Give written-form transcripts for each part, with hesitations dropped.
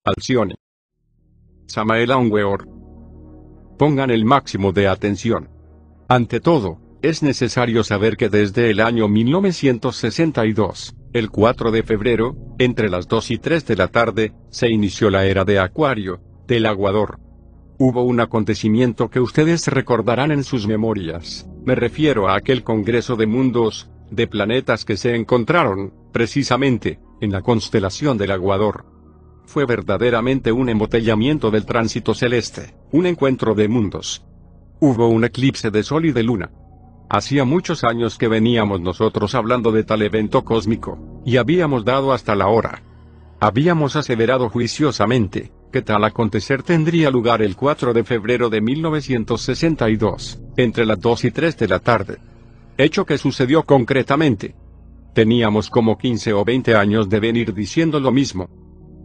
Alcione. Samael Aun Weor. Pongan el máximo de atención. Ante todo, es necesario saber que desde el año 1962, el 4 de febrero, entre las 2 y 3 de la tarde, se inició la era de Acuario, del aguador. Hubo un acontecimiento que ustedes recordarán en sus memorias, me refiero a aquel congreso de mundos, de planetas que se encontraron, precisamente, en la constelación del aguador. Fue verdaderamente un embotellamiento del tránsito celeste, un encuentro de mundos. Hubo un eclipse de sol y de luna. Hacía muchos años que veníamos nosotros hablando de tal evento cósmico, y habíamos dado hasta la hora. Habíamos aseverado juiciosamente, que tal acontecer tendría lugar el 4 de febrero de 1962, entre las 2 y 3 de la tarde. Hecho que sucedió concretamente. Teníamos como 15 o 20 años de venir diciendo lo mismo.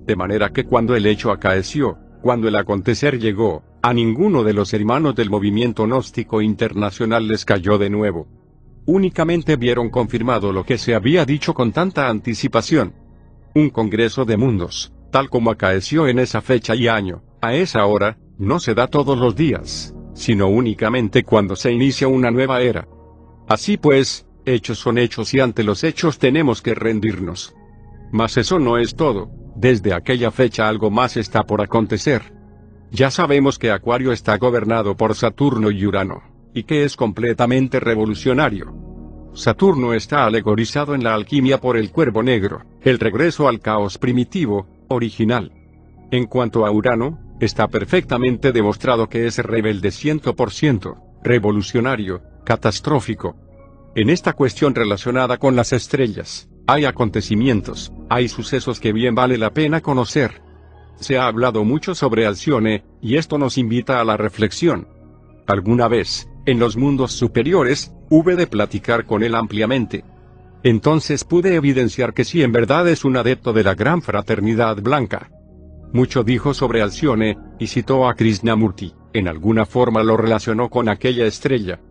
De manera que cuando el hecho acaeció, cuando el acontecer llegó, a ninguno de los hermanos del movimiento gnóstico internacional les cayó de nuevo. Únicamente vieron confirmado lo que se había dicho con tanta anticipación. Un congreso de mundos, tal como acaeció en esa fecha y año, a esa hora, no se da todos los días, sino únicamente cuando se inicia una nueva era. Así pues, hechos son hechos y ante los hechos tenemos que rendirnos. Mas eso no es todo, desde aquella fecha algo más está por acontecer. Ya sabemos que Acuario está gobernado por Saturno y Urano, y que es completamente revolucionario. Saturno está alegorizado en la alquimia por el cuervo negro, el regreso al caos primitivo, original. En cuanto a Urano, está perfectamente demostrado que es rebelde 100%, revolucionario, catastrófico. En esta cuestión relacionada con las estrellas, hay acontecimientos, hay sucesos que bien vale la pena conocer. Se ha hablado mucho sobre Alcione, y esto nos invita a la reflexión. Alguna vez, en los mundos superiores, hube de platicar con él ampliamente. Entonces pude evidenciar que sí en verdad es un adepto de la gran fraternidad blanca. Mucho dijo sobre Alcione, y citó a Krishnamurti, en alguna forma lo relacionó con aquella estrella.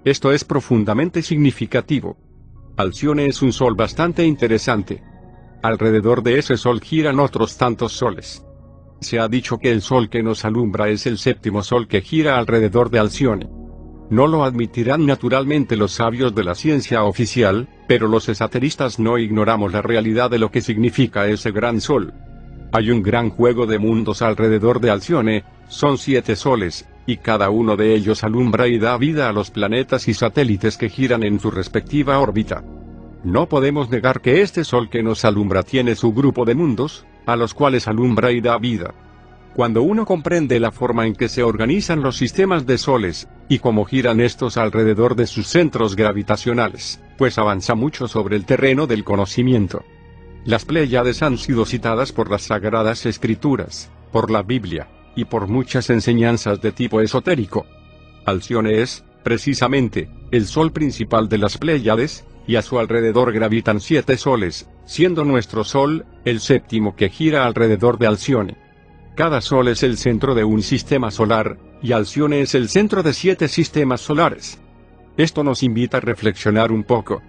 Esto es profundamente significativo. Alcione es un sol bastante interesante. Alrededor de ese sol giran otros tantos soles. Se ha dicho que el sol que nos alumbra es el séptimo sol que gira alrededor de Alcione. No lo admitirán naturalmente los sabios de la ciencia oficial, pero los esoteristas no ignoramos la realidad de lo que significa ese gran sol. Hay un gran juego de mundos alrededor de Alcione, son 7 soles, y cada uno de ellos alumbra y da vida a los planetas y satélites que giran en su respectiva órbita. No podemos negar que este sol que nos alumbra tiene su grupo de mundos, a los cuales alumbra y da vida. Cuando uno comprende la forma en que se organizan los sistemas de soles, y cómo giran estos alrededor de sus centros gravitacionales, pues avanza mucho sobre el terreno del conocimiento. Las Pléyades han sido citadas por las Sagradas Escrituras, por la Biblia, y por muchas enseñanzas de tipo esotérico. Alcione es, precisamente, el sol principal de las Pléyades, y a su alrededor gravitan 7 soles, siendo nuestro Sol, el séptimo que gira alrededor de Alcione. Cada sol es el centro de un sistema solar, y Alcione es el centro de 7 sistemas solares. Esto nos invita a reflexionar un poco.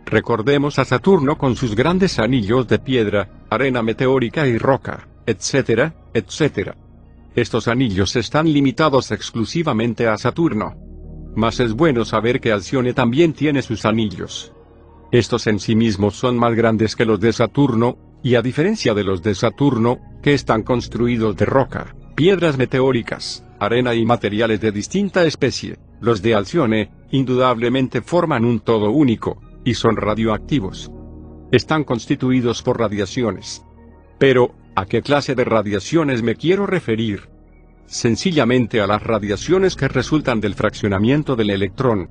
Recordemos a Saturno con sus grandes anillos de piedra, arena meteórica y roca, etcétera, etcétera. Estos anillos están limitados exclusivamente a Saturno. Mas es bueno saber que Alcione también tiene sus anillos. Estos en sí mismos son más grandes que los de Saturno, y a diferencia de los de Saturno, que están construidos de roca, piedras meteóricas, arena y materiales de distinta especie, los de Alcione, indudablemente forman un todo único, y son radioactivos. Están constituidos por radiaciones. Pero, ¿a qué clase de radiaciones me quiero referir? Sencillamente a las radiaciones que resultan del fraccionamiento del electrón.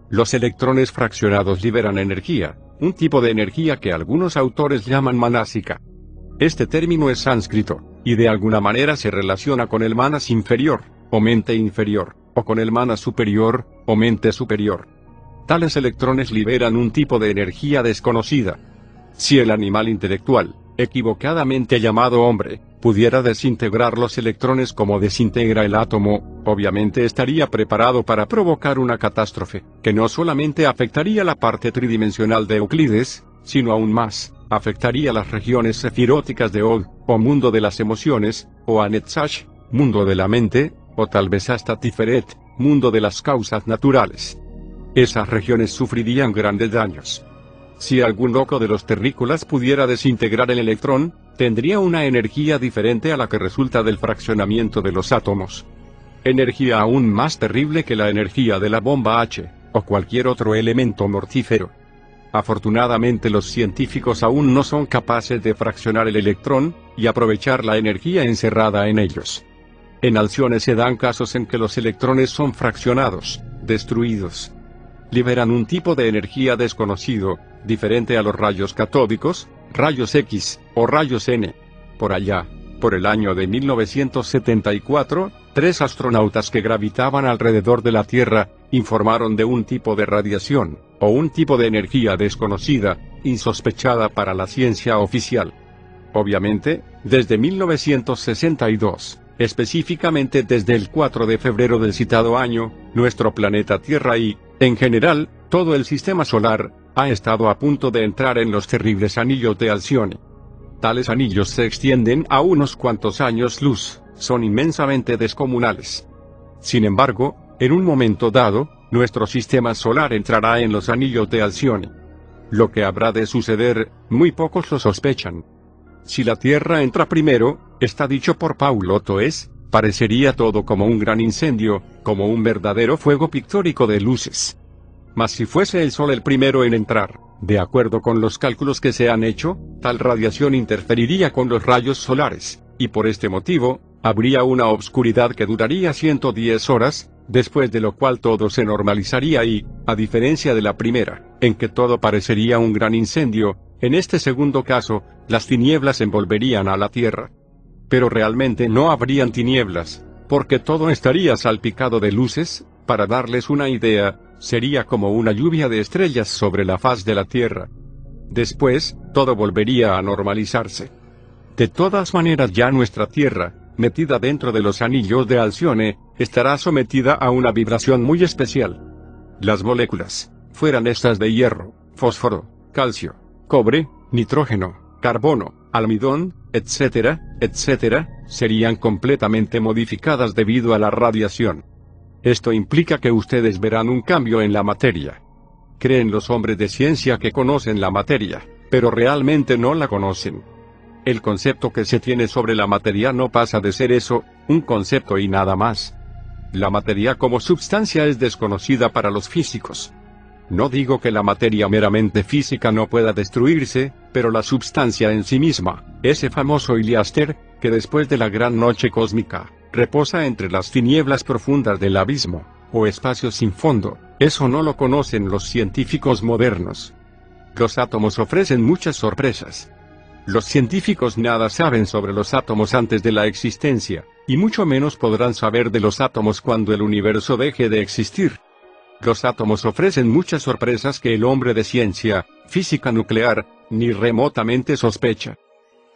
Los electrones fraccionados liberan energía, un tipo de energía que algunos autores llaman manásica. Este término es sánscrito, y de alguna manera se relaciona con el manas inferior, o mente inferior, o con el manas superior, o mente superior. Tales electrones liberan un tipo de energía desconocida. Si el animal intelectual, equivocadamente llamado hombre, pudiera desintegrar los electrones como desintegra el átomo, obviamente estaría preparado para provocar una catástrofe, que no solamente afectaría la parte tridimensional de Euclides, sino aún más, afectaría las regiones sefiróticas de Od, o mundo de las emociones, o Anetzach, mundo de la mente, o tal vez hasta Tiferet, mundo de las causas naturales. Esas regiones sufrirían grandes daños. Si algún loco de los terrícolas pudiera desintegrar el electrón, tendría una energía diferente a la que resulta del fraccionamiento de los átomos. Energía aún más terrible que la energía de la bomba H, o cualquier otro elemento mortífero. Afortunadamente los científicos aún no son capaces de fraccionar el electrón, y aprovechar la energía encerrada en ellos. En Alcione se dan casos en que los electrones son fraccionados, destruidos. Liberan un tipo de energía desconocido, diferente a los rayos catódicos, rayos X, o rayos N. Por allá, por el año de 1974, 3 astronautas que gravitaban alrededor de la Tierra, informaron de un tipo de radiación, o un tipo de energía desconocida, insospechada para la ciencia oficial. Obviamente, desde 1962, específicamente desde el 4 de febrero del citado año, nuestro planeta Tierra y, en general, todo el sistema solar, ha estado a punto de entrar en los terribles anillos de Alcione. Tales anillos se extienden a unos cuantos años luz, son inmensamente descomunales. Sin embargo, en un momento dado, nuestro sistema solar entrará en los anillos de Alcione. Lo que habrá de suceder, muy pocos lo sospechan. Si la Tierra entra primero, está dicho por Paulo Toes, parecería todo como un gran incendio, como un verdadero fuego pictórico de luces. Mas si fuese el Sol el primero en entrar, de acuerdo con los cálculos que se han hecho, tal radiación interferiría con los rayos solares, y por este motivo, habría una obscuridad que duraría 110 horas, después de lo cual todo se normalizaría y, a diferencia de la primera, en que todo parecería un gran incendio, en este segundo caso, las tinieblas envolverían a la Tierra. Pero realmente no habrían tinieblas, porque todo estaría salpicado de luces. Para darles una idea, sería como una lluvia de estrellas sobre la faz de la Tierra. Después, todo volvería a normalizarse. De todas maneras, ya nuestra Tierra, metida dentro de los anillos de Alcione, estará sometida a una vibración muy especial. Las moléculas, fueran estas de hierro, fósforo, calcio, cobre, nitrógeno, carbono, almidón, etcétera, etcétera, serían completamente modificadas debido a la radiación. Esto implica que ustedes verán un cambio en la materia. Creen los hombres de ciencia que conocen la materia, pero realmente no la conocen. El concepto que se tiene sobre la materia no pasa de ser eso, un concepto y nada más. La materia como substancia es desconocida para los físicos. No digo que la materia meramente física no pueda destruirse, pero la substancia en sí misma, ese famoso Heliaster, que después de la gran noche cósmica, reposa entre las tinieblas profundas del abismo, o espacio sin fondo, eso no lo conocen los científicos modernos. Los átomos ofrecen muchas sorpresas. Los científicos nada saben sobre los átomos antes de la existencia, y mucho menos podrán saber de los átomos cuando el universo deje de existir. Los átomos ofrecen muchas sorpresas que el hombre de ciencia, física nuclear, ni remotamente sospecha.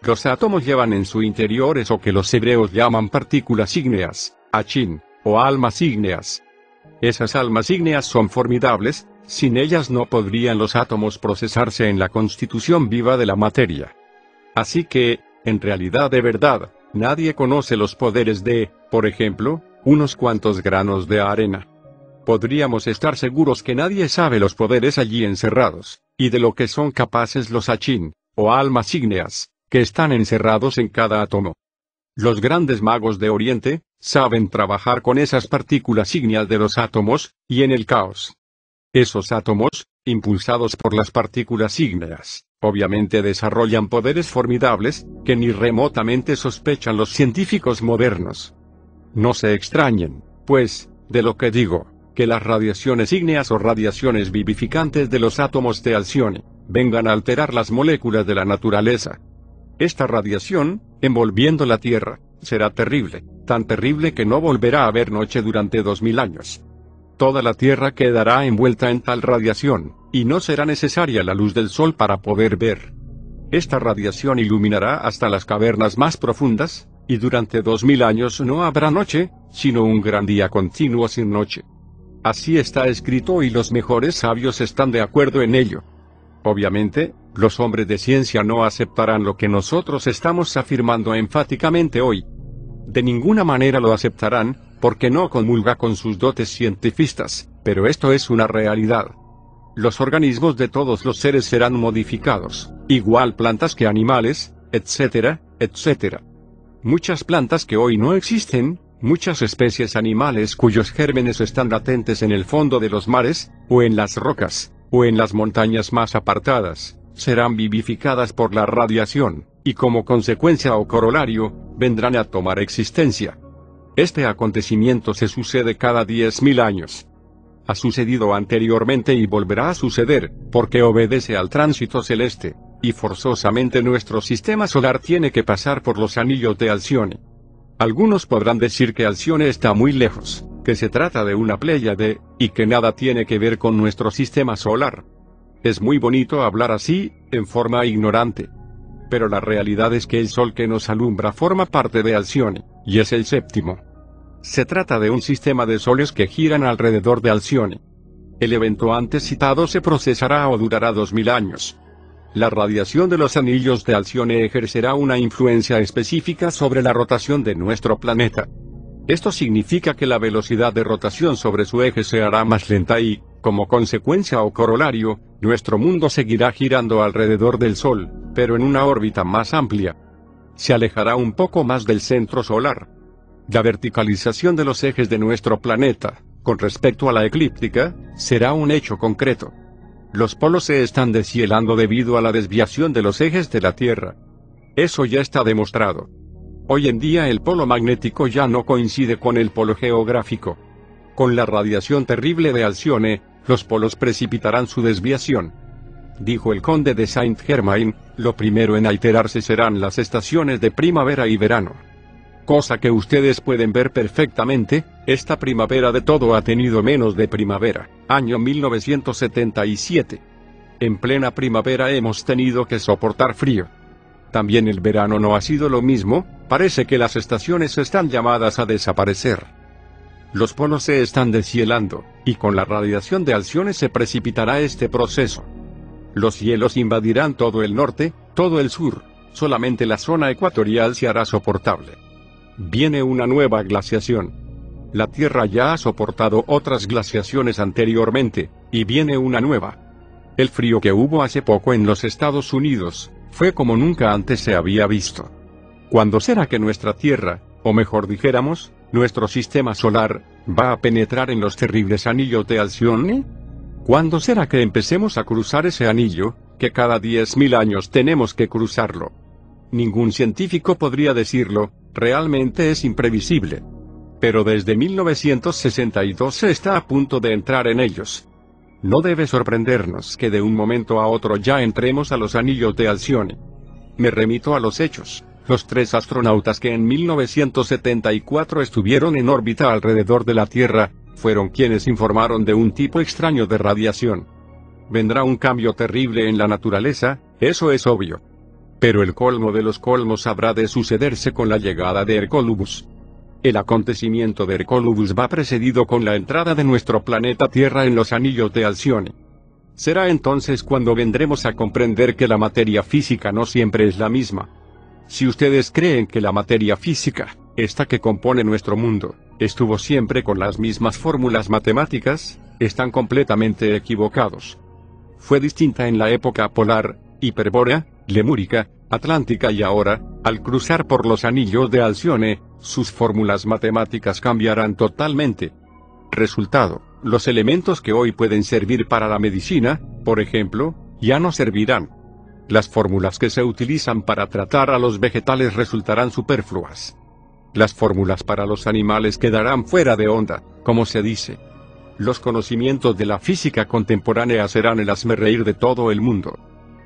Los átomos llevan en su interior eso que los hebreos llaman partículas ígneas, achin, o almas ígneas. Esas almas ígneas son formidables, sin ellas no podrían los átomos procesarse en la constitución viva de la materia. Así que, en realidad de verdad, nadie conoce los poderes de, por ejemplo, unos cuantos granos de arena. Podríamos estar seguros que nadie sabe los poderes allí encerrados, y de lo que son capaces los achin, o almas ígneas, que están encerrados en cada átomo. Los grandes magos de Oriente, saben trabajar con esas partículas ígneas de los átomos, y en el caos. Esos átomos, impulsados por las partículas ígneas, obviamente desarrollan poderes formidables, que ni remotamente sospechan los científicos modernos. No se extrañen, pues, de lo que digo, que las radiaciones ígneas o radiaciones vivificantes de los átomos de Alcione, vengan a alterar las moléculas de la naturaleza. Esta radiación, envolviendo la Tierra, será terrible, tan terrible que no volverá a haber noche durante 2000 años. Toda la Tierra quedará envuelta en tal radiación, y no será necesaria la luz del sol para poder ver. Esta radiación iluminará hasta las cavernas más profundas, y durante 2000 años no habrá noche, sino un gran día continuo sin noche. Así está escrito y los mejores sabios están de acuerdo en ello. Obviamente, Los hombres de ciencia no aceptarán lo que nosotros estamos afirmando enfáticamente hoy. De ninguna manera lo aceptarán, porque no comulga con sus dotes cientifistas, pero esto es una realidad. Los organismos de todos los seres serán modificados, igual plantas que animales, etcétera, etcétera. Muchas plantas que hoy no existen, muchas especies animales cuyos gérmenes están latentes en el fondo de los mares, o en las rocas, o en las montañas más apartadas, serán vivificadas por la radiación, y como consecuencia o corolario, vendrán a tomar existencia. Este acontecimiento se sucede cada 10.000 años. Ha sucedido anteriormente y volverá a suceder, porque obedece al tránsito celeste, y forzosamente nuestro sistema solar tiene que pasar por los anillos de Alcione. Algunos podrán decir que Alcione está muy lejos, que se trata de una pléyade, y que nada tiene que ver con nuestro sistema solar. Es muy bonito hablar así, en forma ignorante. Pero la realidad es que el Sol que nos alumbra forma parte de Alcione, y es el séptimo. Se trata de un sistema de soles que giran alrededor de Alcione. El evento antes citado se procesará o durará 2000 años. La radiación de los anillos de Alcione ejercerá una influencia específica sobre la rotación de nuestro planeta. Esto significa que la velocidad de rotación sobre su eje se hará más lenta y, como consecuencia o corolario, nuestro mundo seguirá girando alrededor del Sol, pero en una órbita más amplia. Se alejará un poco más del centro solar. La verticalización de los ejes de nuestro planeta, con respecto a la eclíptica, será un hecho concreto. Los polos se están deshielando debido a la desviación de los ejes de la Tierra. Eso ya está demostrado. Hoy en día el polo magnético ya no coincide con el polo geográfico. Con la radiación terrible de Alcione, los polos precipitarán su desviación. Dijo el conde de Saint-Germain, lo primero en alterarse serán las estaciones de primavera y verano. Cosa que ustedes pueden ver perfectamente, esta primavera de todo ha tenido menos de primavera, año 1977. En plena primavera hemos tenido que soportar frío. También el verano no ha sido lo mismo, parece que las estaciones están llamadas a desaparecer. Los polos se están deshielando, y con la radiación de Alcione se precipitará este proceso. Los hielos invadirán todo el norte, todo el sur, solamente la zona ecuatorial se hará soportable. Viene una nueva glaciación. La Tierra ya ha soportado otras glaciaciones anteriormente, y viene una nueva. El frío que hubo hace poco en los Estados Unidos, fue como nunca antes se había visto. ¿Cuándo será que nuestra Tierra, o mejor dijéramos, nuestro sistema solar, va a penetrar en los terribles anillos de Alcione? ¿Cuándo será que empecemos a cruzar ese anillo, que cada 10.000 años tenemos que cruzarlo? Ningún científico podría decirlo, realmente es imprevisible. Pero desde 1962 se está a punto de entrar en ellos. No debe sorprendernos que de un momento a otro ya entremos a los anillos de Alcione. Me remito a los hechos. Los 3 astronautas que en 1974 estuvieron en órbita alrededor de la Tierra, fueron quienes informaron de un tipo extraño de radiación. Vendrá un cambio terrible en la naturaleza, eso es obvio. Pero el colmo de los colmos habrá de sucederse con la llegada de Hercolubus. El acontecimiento de Hercolubus va precedido con la entrada de nuestro planeta Tierra en los anillos de Alcione. Será entonces cuando vendremos a comprender que la materia física no siempre es la misma. Si ustedes creen que la materia física, esta que compone nuestro mundo, estuvo siempre con las mismas fórmulas matemáticas, están completamente equivocados. Fue distinta en la época polar, hiperbórea, lemúrica, atlántica y ahora, al cruzar por los anillos de Alcione, sus fórmulas matemáticas cambiarán totalmente. Resultado, los elementos que hoy pueden servir para la medicina, por ejemplo, ya no servirán. Las fórmulas que se utilizan para tratar a los vegetales resultarán superfluas. Las fórmulas para los animales quedarán fuera de onda, como se dice. Los conocimientos de la física contemporánea serán el hazmerreír de todo el mundo.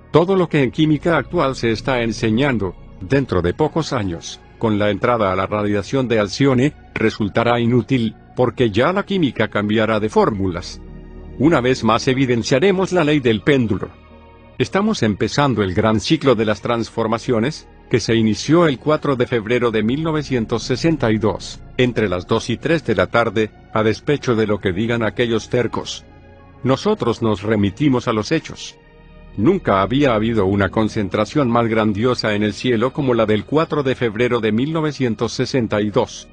Todo lo que en química actual se está enseñando, dentro de pocos años, con la entrada a la radiación de Alcione, resultará inútil, porque ya la química cambiará de fórmulas. Una vez más evidenciaremos la ley del péndulo. Estamos empezando el gran ciclo de las transformaciones, que se inició el 4 de febrero de 1962, entre las 2 y 3 de la tarde, a despecho de lo que digan aquellos tercos. Nosotros nos remitimos a los hechos. Nunca había habido una concentración más grandiosa en el cielo como la del 4 de febrero de 1962.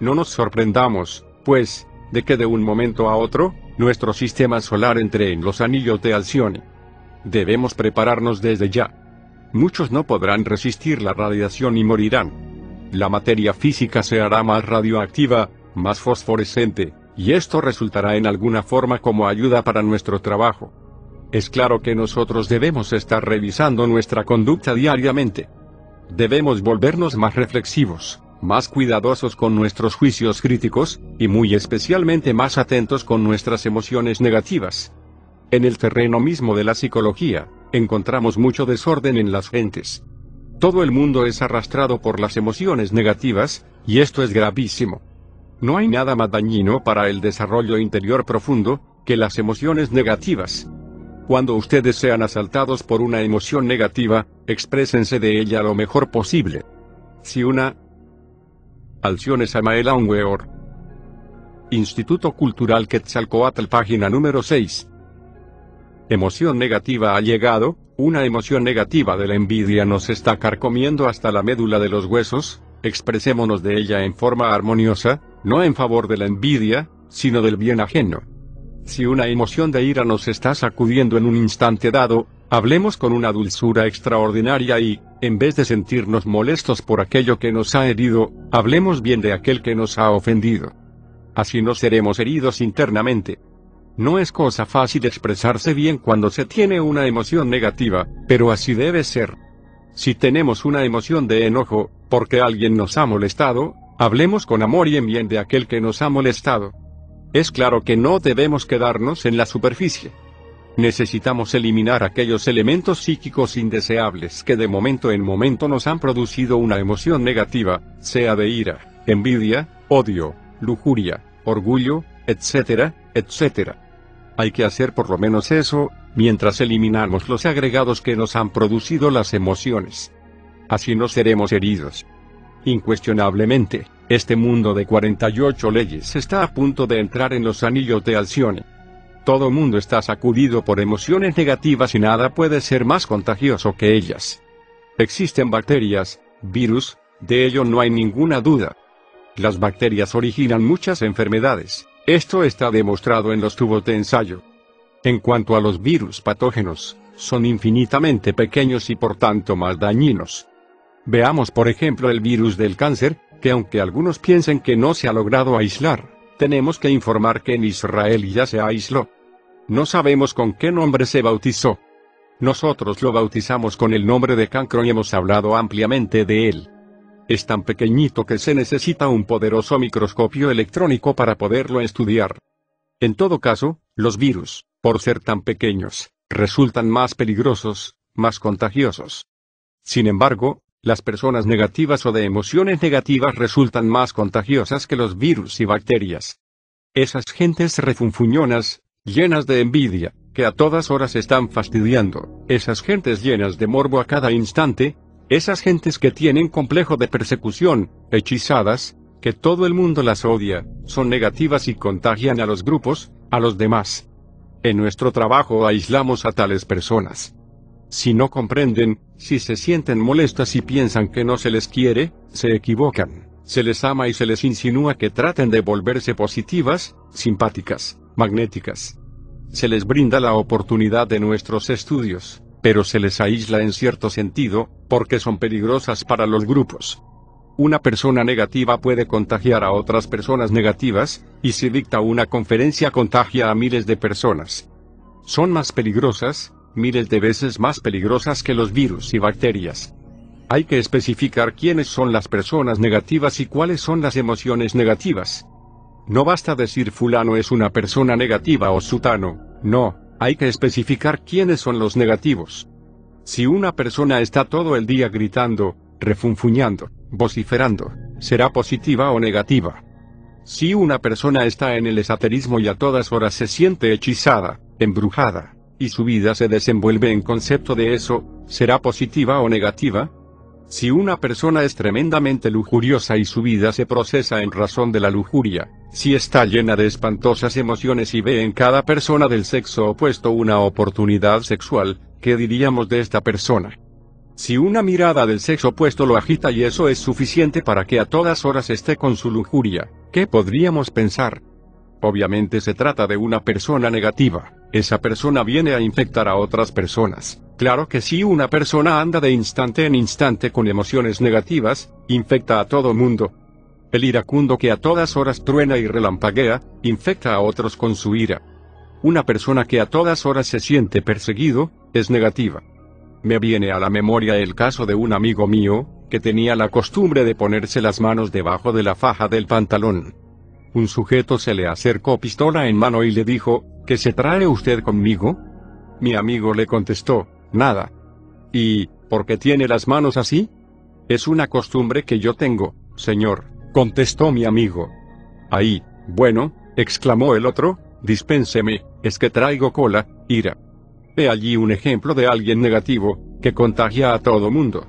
No nos sorprendamos, pues, de que de un momento a otro, nuestro sistema solar entre en los anillos de Alcione. Debemos prepararnos desde ya. Muchos no podrán resistir la radiación y morirán. La materia física se hará más radioactiva, más fosforescente, y esto resultará en alguna forma como ayuda para nuestro trabajo. Es claro que nosotros debemos estar revisando nuestra conducta diariamente. Debemos volvernos más reflexivos, más cuidadosos con nuestros juicios críticos, y muy especialmente más atentos con nuestras emociones negativas. En el terreno mismo de la psicología, encontramos mucho desorden en las gentes. Todo el mundo es arrastrado por las emociones negativas, y esto es gravísimo. No hay nada más dañino para el desarrollo interior profundo que las emociones negativas. Cuando ustedes sean asaltados por una emoción negativa, exprésense de ella lo mejor posible. Si una Alcione Samael Aunweor. Instituto Cultural Quetzalcóatl, página número 6. Emoción negativa ha llegado, una emoción negativa de la envidia nos está carcomiendo hasta la médula de los huesos, expresémonos de ella en forma armoniosa, no en favor de la envidia, sino del bien ajeno. Si una emoción de ira nos está sacudiendo en un instante dado, hablemos con una dulzura extraordinaria y, en vez de sentirnos molestos por aquello que nos ha herido, hablemos bien de aquel que nos ha ofendido. Así no seremos heridos internamente. No es cosa fácil expresarse bien cuando se tiene una emoción negativa, pero así debe ser. Si tenemos una emoción de enojo, porque alguien nos ha molestado, hablemos con amor y en bien de aquel que nos ha molestado. Es claro que no debemos quedarnos en la superficie. Necesitamos eliminar aquellos elementos psíquicos indeseables que de momento en momento nos han producido una emoción negativa, sea de ira, envidia, odio, lujuria, orgullo, etcétera, etcétera. Hay que hacer por lo menos eso, mientras eliminamos los agregados que nos han producido las emociones. Así no seremos heridos. Incuestionablemente, este mundo de 48 leyes está a punto de entrar en los anillos de Alcione. Todo mundo está sacudido por emociones negativas y nada puede ser más contagioso que ellas. Existen bacterias, virus, de ello no hay ninguna duda. Las bacterias originan muchas enfermedades, esto está demostrado en los tubos de ensayo. En cuanto a los virus patógenos, son infinitamente pequeños y por tanto más dañinos. Veamos por ejemplo el virus del cáncer, que aunque algunos piensen que no se ha logrado aislar, tenemos que informar que en Israel ya se aisló. No sabemos con qué nombre se bautizó. Nosotros lo bautizamos con el nombre de cancro y hemos hablado ampliamente de él. Es tan pequeñito que se necesita un poderoso microscopio electrónico para poderlo estudiar. En todo caso, los virus, por ser tan pequeños, resultan más peligrosos, más contagiosos. Sin embargo, las personas negativas o de emociones negativas resultan más contagiosas que los virus y bacterias. Esas gentes refunfuñonas, llenas de envidia, que a todas horas están fastidiando, esas gentes llenas de morbo a cada instante, esas gentes que tienen complejo de persecución, hechizadas, que todo el mundo las odia, son negativas y contagian a los grupos, a los demás. En nuestro trabajo aislamos a tales personas. Si no comprenden, si se sienten molestas y piensan que no se les quiere, se equivocan. Se les ama y se les insinúa que traten de volverse positivas, simpáticas, magnéticas. Se les brinda la oportunidad de nuestros estudios, pero se les aísla en cierto sentido, porque son peligrosas para los grupos. Una persona negativa puede contagiar a otras personas negativas, y si dicta una conferencia contagia a miles de personas. Son más peligrosas, miles de veces más peligrosas que los virus y bacterias. Hay que especificar quiénes son las personas negativas y cuáles son las emociones negativas. No basta decir fulano es una persona negativa o sutano, no, hay que especificar quiénes son los negativos. Si una persona está todo el día gritando, refunfuñando, vociferando, será positiva o negativa. Si una persona está en el esoterismo y a todas horas se siente hechizada, embrujada, y su vida se desenvuelve en concepto de eso, ¿será positiva o negativa? Si una persona es tremendamente lujuriosa y su vida se procesa en razón de la lujuria, si está llena de espantosas emociones y ve en cada persona del sexo opuesto una oportunidad sexual, ¿qué diríamos de esta persona? Si una mirada del sexo opuesto lo agita y eso es suficiente para que a todas horas esté con su lujuria, ¿qué podríamos pensar? Obviamente se trata de una persona negativa. Esa persona viene a infectar a otras personas. Claro que si una persona anda de instante en instante con emociones negativas, infecta a todo mundo. El iracundo que a todas horas truena y relampaguea, infecta a otros con su ira. Una persona que a todas horas se siente perseguido, es negativa. Me viene a la memoria el caso de un amigo mío, que tenía la costumbre de ponerse las manos debajo de la faja del pantalón. Un sujeto se le acercó pistola en mano y le dijo, ¿qué se trae usted conmigo? Mi amigo le contestó, nada. ¿Y por qué tiene las manos así? Es una costumbre que yo tengo, señor, contestó mi amigo. Ahí, bueno, exclamó el otro, dispénseme, es que traigo cola, ira. He allí un ejemplo de alguien negativo, que contagia a todo mundo.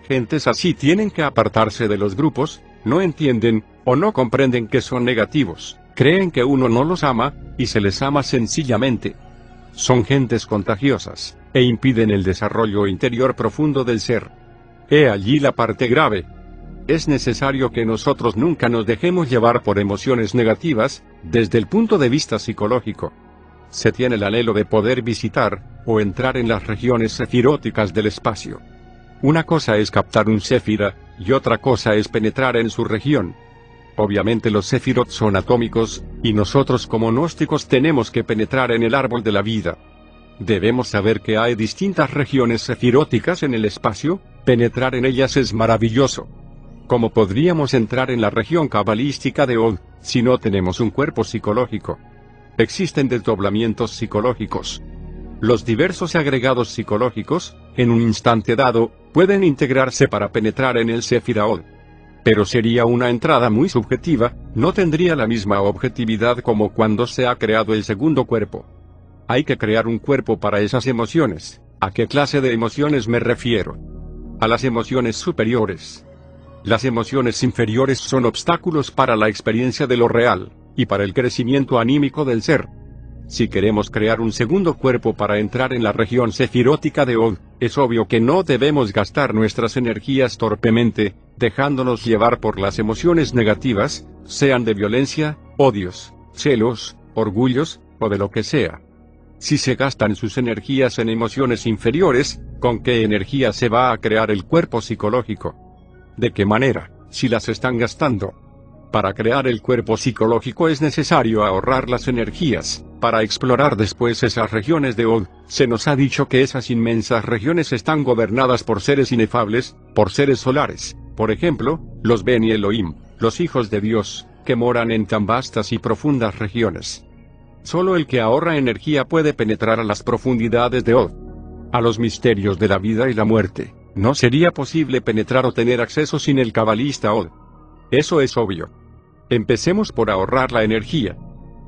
Gentes así tienen que apartarse de los grupos, no entienden, o no comprenden que son negativos, creen que uno no los ama, y se les ama sencillamente. Son gentes contagiosas, e impiden el desarrollo interior profundo del ser. He allí la parte grave. Es necesario que nosotros nunca nos dejemos llevar por emociones negativas, desde el punto de vista psicológico. Se tiene el anhelo de poder visitar, o entrar en las regiones sefiróticas del espacio. Una cosa es captar un séfira, y otra cosa es penetrar en su región. Obviamente los sefirot son atómicos, y nosotros como gnósticos tenemos que penetrar en el árbol de la vida. Debemos saber que hay distintas regiones sefiróticas en el espacio, penetrar en ellas es maravilloso. ¿Cómo podríamos entrar en la región cabalística de Od, si no tenemos un cuerpo psicológico? Existen desdoblamientos psicológicos. Los diversos agregados psicológicos, en un instante dado, pueden integrarse para penetrar en el Sefira Od. Pero sería una entrada muy subjetiva, no tendría la misma objetividad como cuando se ha creado el segundo cuerpo. Hay que crear un cuerpo para esas emociones. ¿A qué clase de emociones me refiero? A las emociones superiores. Las emociones inferiores son obstáculos para la experiencia de lo real, y para el crecimiento anímico del ser. Si queremos crear un segundo cuerpo para entrar en la región sefirótica de Od, es obvio que no debemos gastar nuestras energías torpemente, dejándonos llevar por las emociones negativas, sean de violencia, odios, celos, orgullos, o de lo que sea. Si se gastan sus energías en emociones inferiores, ¿con qué energía se va a crear el cuerpo psicológico? ¿De qué manera, si las están gastando? Para crear el cuerpo psicológico es necesario ahorrar las energías, para explorar después esas regiones de Od. Se nos ha dicho que esas inmensas regiones están gobernadas por seres inefables, por seres solares, por ejemplo, los Beni Elohim, los hijos de Dios, que moran en tan vastas y profundas regiones. Solo el que ahorra energía puede penetrar a las profundidades de Od, a los misterios de la vida y la muerte. No sería posible penetrar o tener acceso sin el cabalista Od. Eso es obvio. Empecemos por ahorrar la energía.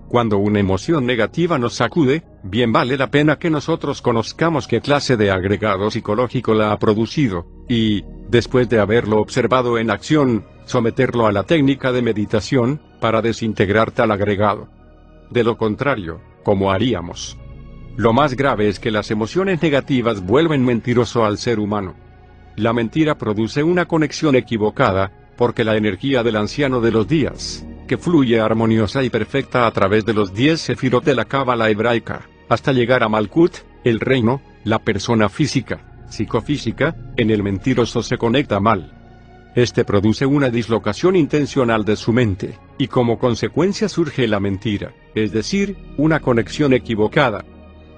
Cuando una emoción negativa nos sacude, bien vale la pena que nosotros conozcamos qué clase de agregado psicológico la ha producido, y, después de haberlo observado en acción, someterlo a la técnica de meditación, para desintegrar tal agregado. De lo contrario, ¿cómo haríamos? Lo más grave es que las emociones negativas vuelven mentiroso al ser humano. La mentira produce una conexión equivocada, porque la energía del anciano de los días, que fluye armoniosa y perfecta a través de los 10 sefirot de la cábala hebraica, hasta llegar a Malkut, el reino, la persona física, psicofísica, en el mentiroso se conecta mal. Este produce una dislocación intencional de su mente, y como consecuencia surge la mentira, es decir, una conexión equivocada.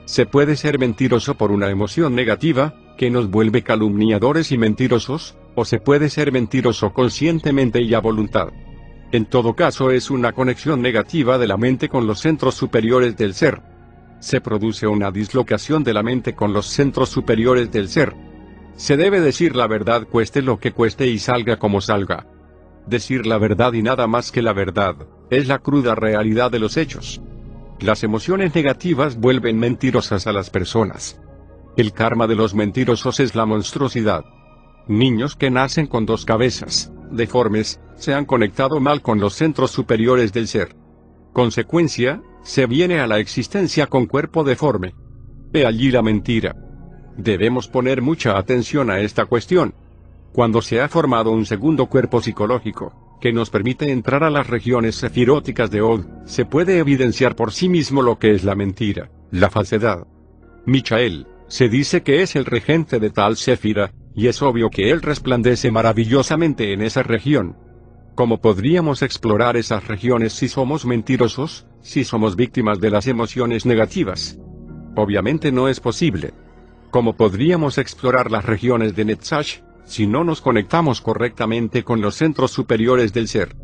Se puede ser mentiroso por una emoción negativa, que nos vuelve calumniadores y mentirosos, o se puede ser mentiroso conscientemente y a voluntad. En todo caso es una conexión negativa de la mente con los centros superiores del ser. Se produce una dislocación de la mente con los centros superiores del ser. Se debe decir la verdad cueste lo que cueste y salga como salga. Decir la verdad y nada más que la verdad, es la cruda realidad de los hechos. Las emociones negativas vuelven mentirosas a las personas. El karma de los mentirosos es la monstruosidad. Niños que nacen con dos cabezas, deformes, se han conectado mal con los centros superiores del ser. Consecuencia, se viene a la existencia con cuerpo deforme. He allí la mentira. Debemos poner mucha atención a esta cuestión. Cuando se ha formado un segundo cuerpo psicológico, que nos permite entrar a las regiones sefiróticas de Od, se puede evidenciar por sí mismo lo que es la mentira, la falsedad. Michael, se dice que es el regente de tal Séfira, y es obvio que él resplandece maravillosamente en esa región. ¿Cómo podríamos explorar esas regiones si somos mentirosos, si somos víctimas de las emociones negativas? Obviamente no es posible. ¿Cómo podríamos explorar las regiones de Netzach, si no nos conectamos correctamente con los centros superiores del ser?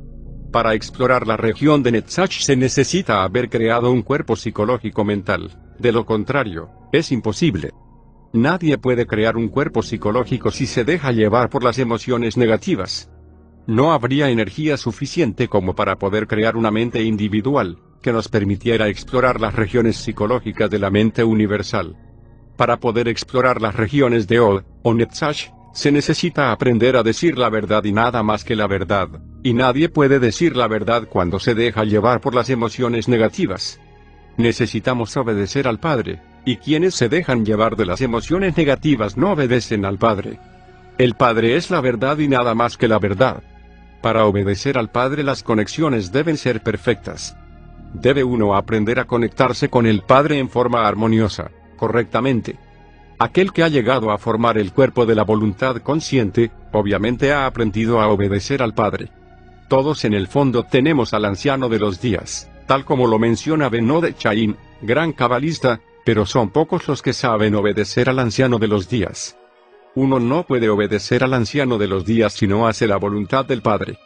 Para explorar la región de Netzach se necesita haber creado un cuerpo psicológico mental, de lo contrario, es imposible. Nadie puede crear un cuerpo psicológico si se deja llevar por las emociones negativas. No habría energía suficiente como para poder crear una mente individual, que nos permitiera explorar las regiones psicológicas de la mente universal. Para poder explorar las regiones de Od, o Netzach, se necesita aprender a decir la verdad y nada más que la verdad, y nadie puede decir la verdad cuando se deja llevar por las emociones negativas. Necesitamos obedecer al Padre, y quienes se dejan llevar de las emociones negativas no obedecen al Padre. El Padre es la verdad y nada más que la verdad. Para obedecer al Padre las conexiones deben ser perfectas. Debe uno aprender a conectarse con el Padre en forma armoniosa, correctamente. Aquel que ha llegado a formar el cuerpo de la voluntad consciente, obviamente ha aprendido a obedecer al Padre. Todos en el fondo tenemos al anciano de los días, tal como lo menciona Beno de Chaim, gran cabalista, pero son pocos los que saben obedecer al anciano de los días. Uno no puede obedecer al anciano de los días si no hace la voluntad del Padre.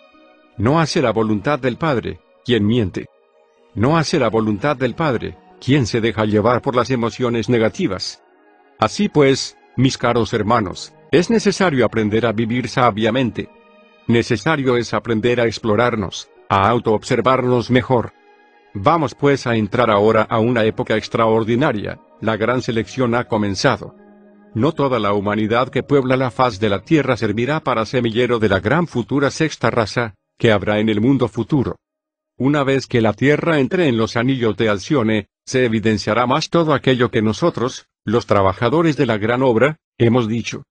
No hace la voluntad del Padre, quien miente. No hace la voluntad del Padre, quien se deja llevar por las emociones negativas. Así pues, mis caros hermanos, es necesario aprender a vivir sabiamente. Necesario es aprender a explorarnos, a autoobservarnos mejor. Vamos pues a entrar ahora a una época extraordinaria, la gran selección ha comenzado. No toda la humanidad que puebla la faz de la tierra servirá para semillero de la gran futura sexta raza, que habrá en el mundo futuro. Una vez que la tierra entre en los anillos de Alcione, se evidenciará más todo aquello que nosotros, los trabajadores de la gran obra, hemos dicho.